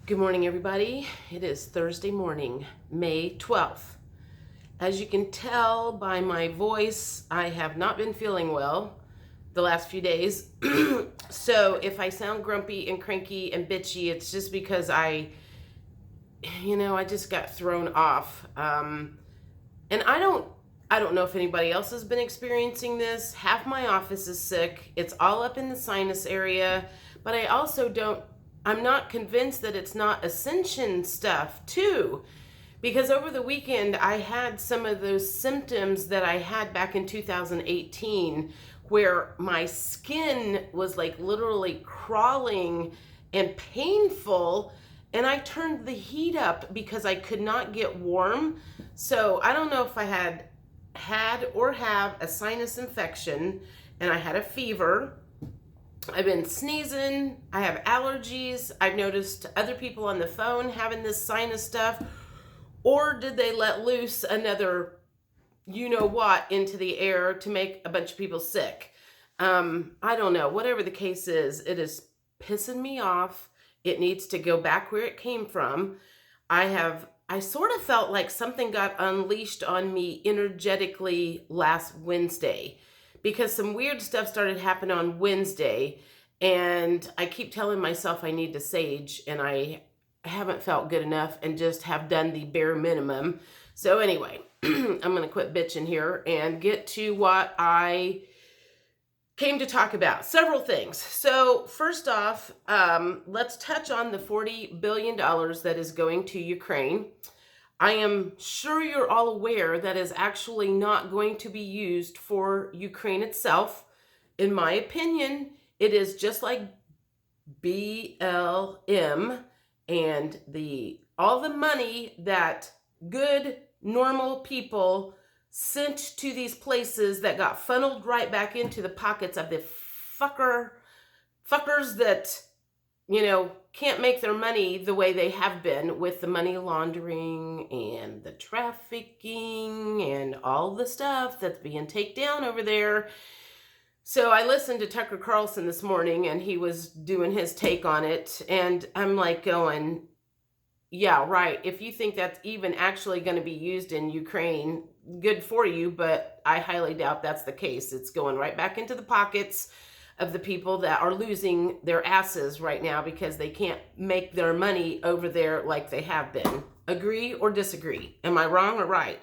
Good morning, everybody. It is Thursday morning, May 12th. As you can tell by my voice, I have not been feeling well the last few days. So if I sound grumpy and cranky and bitchy, it's just because I just got thrown off. And I don't know if anybody else has been experiencing this. Half my office is sick. It's all up in the sinus area, but I'm not convinced that it's not ascension stuff too. Because over the weekend, I had some of those symptoms that I had back in 2018, where my skin was like literally crawling and painful. And I turned the heat up because I could not get warm. So I don't know if I had or have a sinus infection, and I had a fever. I've been sneezing. I have allergies. I've noticed other people on the phone having this sinus stuff. Or did they let loose another you know what into the air to make a bunch of people sick? I don't know. Whatever the case is, it is pissing me off. It needs to go back where it came from. I sort of felt like something got unleashed on me energetically last Wednesday, because some weird stuff started happening on Wednesday, and I keep telling myself I need to sage, and I haven't felt good enough and just have done the bare minimum. So anyway, I'm going to quit bitching here and get to what I came to talk about. Several things. So first off, let's touch on the $40 billion that is going to Ukraine. I am sure you're all aware that is actually not going to be used for Ukraine itself. In my opinion, it is just like BLM, and all the money that good, normal people sent to these places that got funneled right back into the pockets of the fuckers that can't make their money the way they have been with the money laundering and the trafficking and all the stuff that's being taken down over there. So I listened to Tucker Carlson this morning, and he was doing his take on it, and I'm like going, yeah, right. If you think that's even actually going to be used in Ukraine, good for you, but I highly doubt that's the case. It's going right back into the pockets of the people that are losing their asses right now because they can't make their money over there like they have been. Agree or disagree? Am I wrong or right?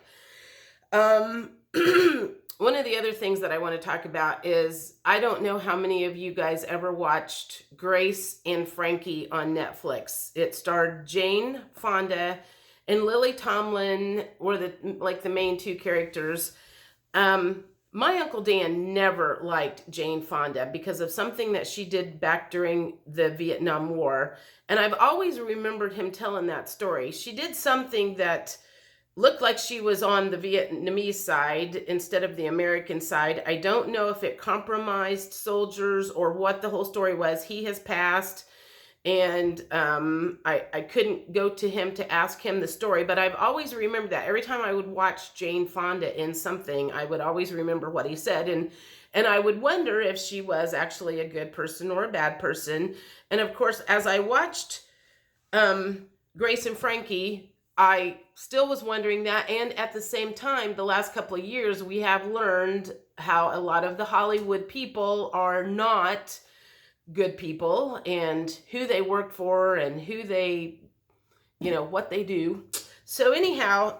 One of the other things that I want to talk about is, I don't know how many of you guys ever watched Grace and Frankie on Netflix. It starred Jane Fonda and Lily Tomlin were the main two characters. My Uncle Dan never liked Jane Fonda because of something that she did back during the Vietnam War. And I've always remembered him telling that story. She did something that looked like she was on the Vietnamese side instead of the American side. I don't know if it compromised soldiers or what the whole story was. He has passed, and I couldn't go to him to ask him the story, but I've always remembered that. Every time I would watch Jane Fonda in something, I would always remember what he said, and I would wonder if she was actually a good person or a bad person. And of course, as I watched Grace and Frankie, I still was wondering that. And at the same time, the last couple of years, we have learned how a lot of the Hollywood people are not good people, and who they work for and who they, what they do. So anyhow,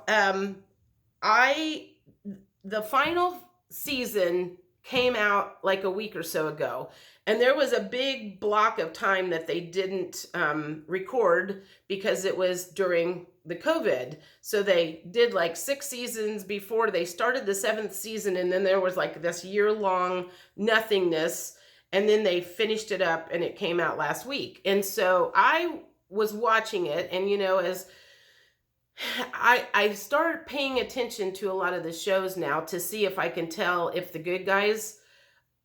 the final season came out like a week or so ago, and there was a big block of time that they didn't record because it was during the COVID. So they did like 6 seasons before they started the 7th season, and then there was like this year-long nothingness, and then they finished it up and it came out last week. And so I was watching it, and as I started paying attention to a lot of the shows now to see if I can tell if the good guys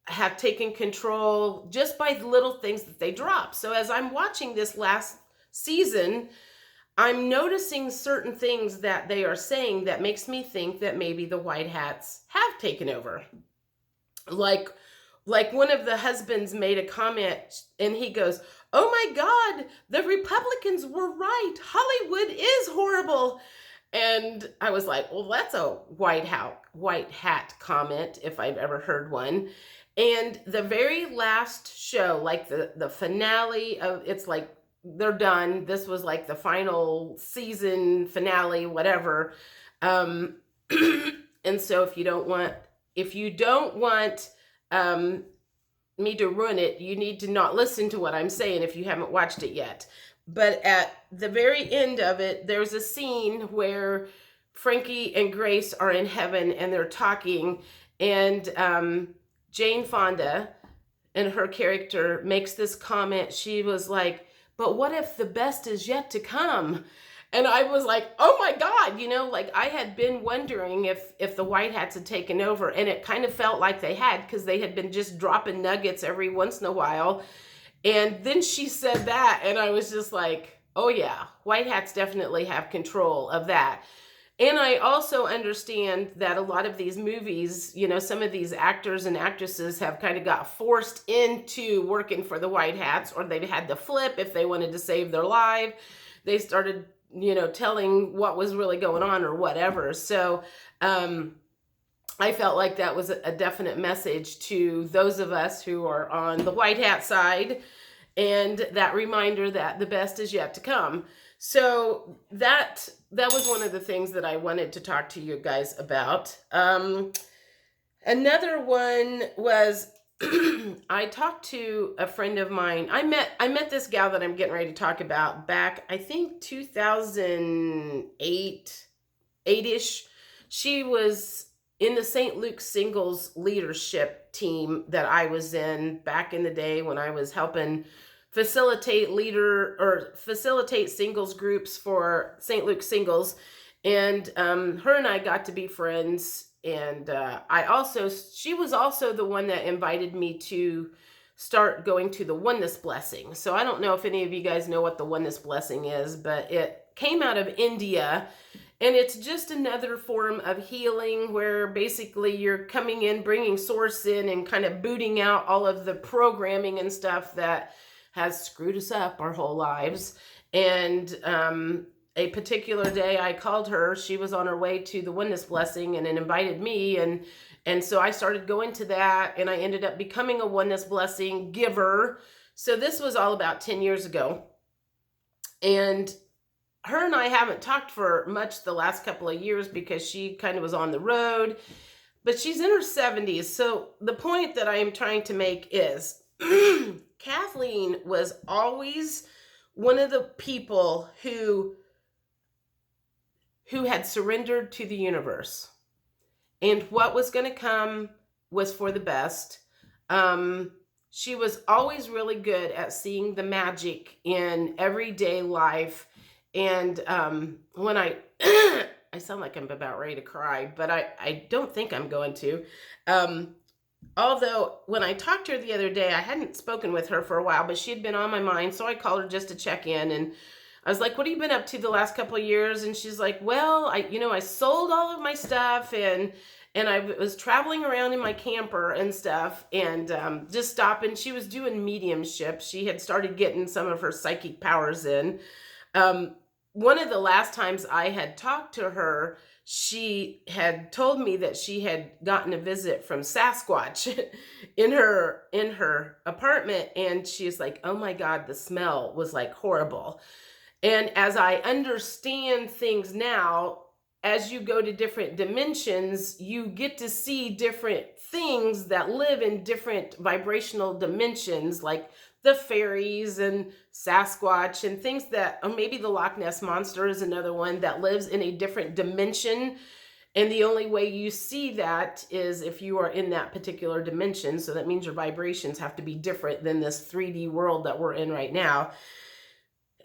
have taken control just by the little things that they drop. So as I'm watching this last season, I'm noticing certain things that they are saying that makes me think that maybe the white hats have taken over. Like like one of the husbands made a comment and he goes, "Oh my God, the Republicans were right. Hollywood is horrible." And I was like, well, that's a white hat comment if I've ever heard one. And the very last show, like the finale of, it's like they're done. This was like the final season finale, whatever. Um, and so if you don't want me to ruin it, you need to not listen to what I'm saying if you haven't watched it yet. But at the very end of it, there's a scene where Frankie and Grace are in heaven and they're talking, and Jane Fonda and her character makes this comment. She was like, "But what if the best is yet to come?" And I was like, oh my God, like I had been wondering if the White Hats had taken over, and it kind of felt like they had, because they had been just dropping nuggets every once in a while. And then she said that, and I was just like, oh yeah, White Hats definitely have control of that. And I also understand that a lot of these movies, some of these actors and actresses have kind of got forced into working for the White Hats, or they've had to flip if they wanted to save their life. They started telling what was really going on or whatever. So I felt like that was a definite message to those of us who are on the White Hat side, and that reminder that the best is yet to come. So that was one of the things that I wanted to talk to you guys about. Another one was I talked to a friend of mine. I met this gal that I'm getting ready to talk about back, I think 2008, 8-ish. She was in the St. Luke singles leadership team that I was in back in the day when I was helping facilitate singles groups for St. Luke singles. And her and I got to be friends. And she was also the one that invited me to start going to the Oneness Blessing. So I don't know if any of you guys know what the Oneness Blessing is, but it came out of India. And it's just another form of healing where basically you're coming in, bringing source in, and kind of booting out all of the programming and stuff that has screwed us up our whole lives. And a particular day I called her. She was on her way to the Oneness Blessing and it invited me. And so I started going to that, and I ended up becoming a Oneness Blessing giver. So this was all about 10 years ago. And her and I haven't talked for much the last couple of years because she kind of was on the road, but she's in her 70s. So the point that I am trying to make is Kathleen was always one of the people who had surrendered to the universe, and what was going to come was for the best. She was always really good at seeing the magic in everyday life. And when I sound like I'm about ready to cry, but I don't think I'm going to. Although when I talked to her the other day, I hadn't spoken with her for a while, but she had been on my mind. So I called her just to check in, and I was like, what have you been up to the last couple of years? And she's like, well, I sold all of my stuff, and I was traveling around in my camper and stuff, and just stopping. She was doing mediumship. She had started getting some of her psychic powers in. One of the last times I had talked to her, she had told me that she had gotten a visit from Sasquatch in her apartment, and she's like, oh my God, the smell was like horrible. And as I understand things now, as you go to different dimensions, you get to see different things that live in different vibrational dimensions, like the fairies and Sasquatch and things that, or maybe the Loch Ness Monster is another one that lives in a different dimension. And the only way you see that is if you are in that particular dimension. So that means your vibrations have to be different than this 3D world that we're in right now.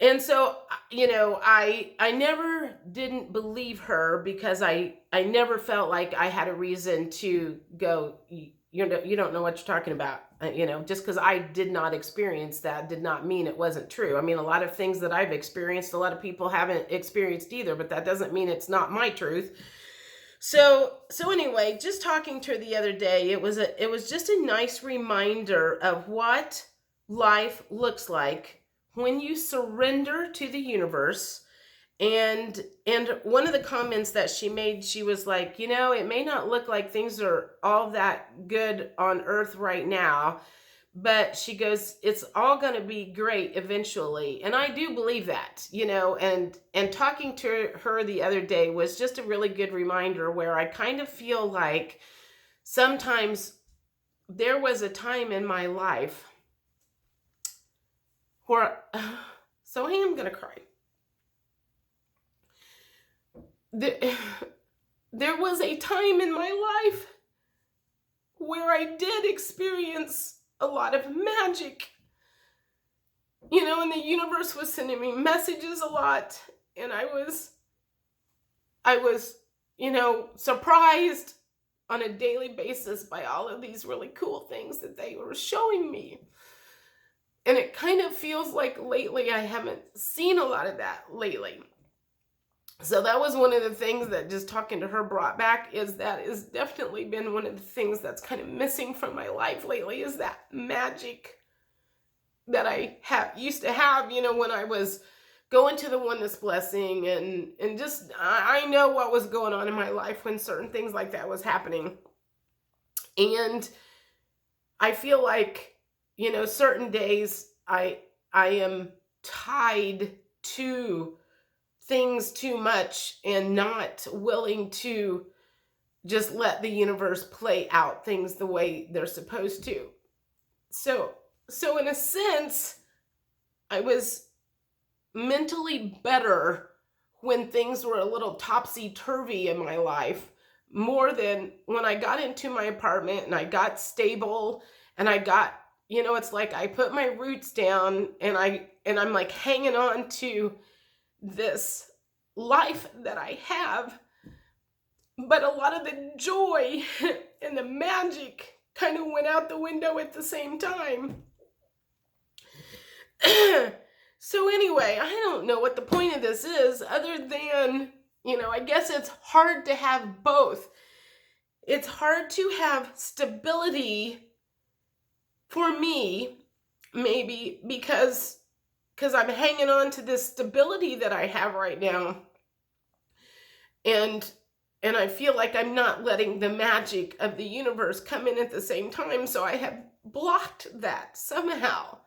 And so, I never didn't believe her because I never felt like I had a reason to go, you don't know what you're talking about. Just because I did not experience that did not mean it wasn't true. I mean, a lot of things that I've experienced, a lot of people haven't experienced either, but that doesn't mean it's not my truth. So anyway, just talking to her the other day, it was just a nice reminder of what life looks like when you surrender to the universe. And one of the comments that she made, she was like, it may not look like things are all that good on earth right now, but she goes, it's all going to be great eventually. And I do believe that, and talking to her the other day was just a really good reminder, where I kind of feel like sometimes there was a time in my life where so I am going to cry. There was a time in my life where I did experience a lot of magic, and the universe was sending me messages a lot, and I was surprised on a daily basis by all of these really cool things that they were showing me. And it kind of feels like lately I haven't seen a lot of that lately. So that was one of the things that just talking to her brought back, is that has definitely been one of the things that's kind of missing from my life lately, is that magic that I used to have, when I was going to the Oneness Blessing, and just, I know what was going on in my life when certain things like that was happening. And I feel like, certain days I am tied to things too much and not willing to just let the universe play out things the way they're supposed to. So in a sense, I was mentally better when things were a little topsy-turvy in my life, more than when I got into my apartment and I got stable and I got, it's like I put my roots down, and I'm like hanging on to this life that I have, but a lot of the joy and the magic kind of went out the window at the same time. So anyway, I don't know what the point of this is, other than, I guess it's hard to have both. It's hard to have stability for me, maybe because I'm hanging on to this stability that I have right now. And I feel like I'm not letting the magic of the universe come in at the same time. So I have blocked that somehow.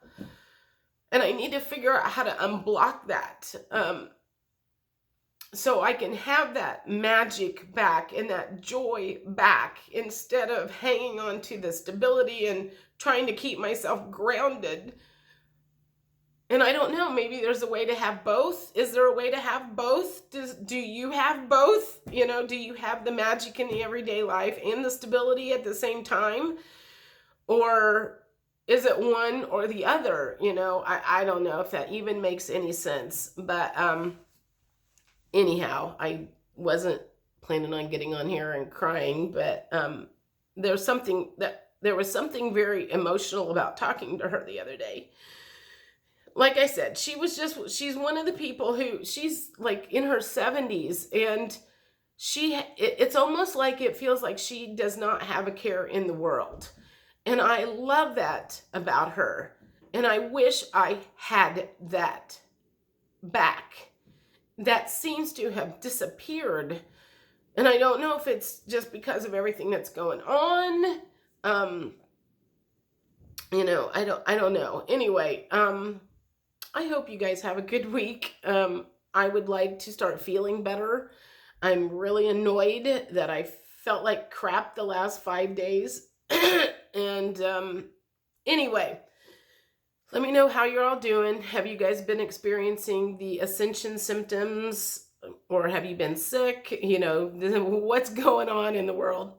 And I need to figure out how to unblock that. So I can have that magic back and that joy back, instead of hanging on to the stability and trying to keep myself grounded. And I don't know, maybe there's a way to have both. Is there a way to have both? Do you have both? Do you have the magic in the everyday life and the stability at the same time? Or is it one or the other? I don't know if that even makes any sense. But anyhow, I wasn't planning on getting on here and crying, but there was something very emotional about talking to her the other day. Like I said, she's one of the people who, she's like in her 70s, and it's almost like it feels like she does not have a care in the world. And I love that about her. And I wish I had that back. That seems to have disappeared. And I don't know if it's just because of everything that's going on. I don't know. Anyway, I hope you guys have a good week. I would like to start feeling better. I'm really annoyed that I felt like crap the last 5 days. And anyway, let me know how you're all doing. Have you guys been experiencing the ascension symptoms, or have you been sick? What's going on in the world?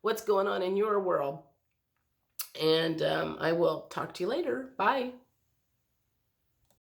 What's going on in your world? And I will talk to you later. Bye.